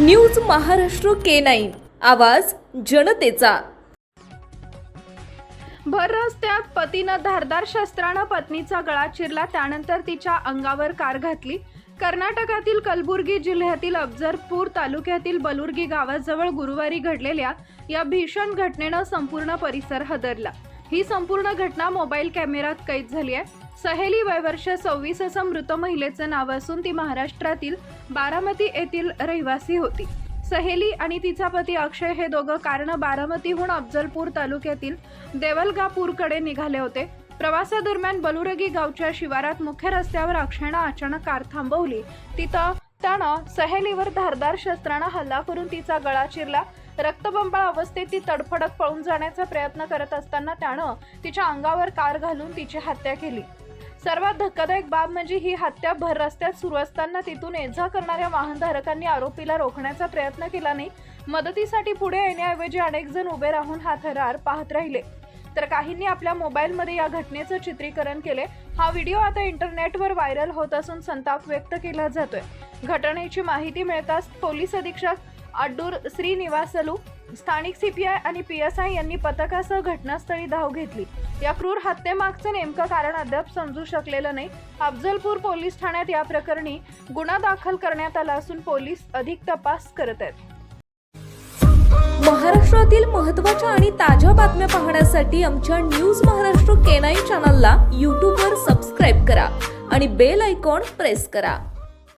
News Maharashtra K9 आवाज जनतेचा। भर रस्त्यात पतीनं धारदार शस्त्रानं पत्नीचा गळा चिरला, त्यानंतर तिच्या अंगावर कार घातली। कर्नाटकातील कलबुर्गी जिल्ह्यातील अफजलपूर तालुक्यातील बलुर्गी गावाजवळ गुरुवारी घडलेल्या या भीषण घटनेनं संपूर्ण परिसर हादरला। ही संपूर्ण घटना मोबाईल कॅमेऱ्यात कैद झाली आहे। सहेली वय वर्ष 26 असं मृत महिलेचं नाव असून ती महाराष्ट्रातील बारामती येथील रहिवासी होती। सहेली आणि तिचा पती अक्षय हे दोघं कारनं बारामतीहून अफजलपूर तालुक्यातील देवलगापूरकडे निघाले होते। प्रवासादरम्यान बलुर्गी गावच्या शिवारात मुख्य रस्त्यावर अक्षयनं अचानक कार थांबवली। तिथं त्यानं सहेलीवर धारदार शस्त्रानं हल्ला करून तिचा गळा चिरला। रक्तबंबाळ अवस्थेत ती तडफडत पळून जाण्याचा प्रयत्न करत असताना त्यानं तिच्या अंगावर कार घालून तिची हत्या केली। सर्वात धक्कादायक बाब म्हणजे ही हत्या भर रस्त्यात सुरू असताना तिथून ये-जा करणाऱ्या वाहनधारकांनी आरोपीला रोखण्याचा प्रयत्न केला नाही। मदतीसाठी पुढे येण्याऐवजी अनेक जण उभे राहून हा थरार पाहत राहिले, तर काहींनी आपल्या मोबाईलमध्ये या घटनेचं चित्रीकरण केले। हा व्हिडिओ आता इंटरनेटवर व्हायरल होत असून संताप व्यक्त केला जातोय। घटनेची माहिती मिळताच पोलीस अधीक्षक अड्डूर श्रीनिवासलू, स्थानिक सीपीआय आणि पीएसआय यांनी पथकासह घटनास्थळी धाव घेतली। या क्रूर हत्येमागचं नेमकं कारण अद्याप समजू शकलेलं नाही। अफजलपूर पोलीस ठाण्यात या प्रकरणी गुन्हा दाखल करण्यात आला असून पोलीस अधिक तपास करत आहेत। महाराष्ट्रातील महत्त्वाच्या आणि ताज्या बातम्या पाहण्यासाठी आमच्या न्यूज महाराष्ट्र K9 चॅनलला YouTube वर सबस्क्राइब करा आणि बेल आयकॉन प्रेस करा।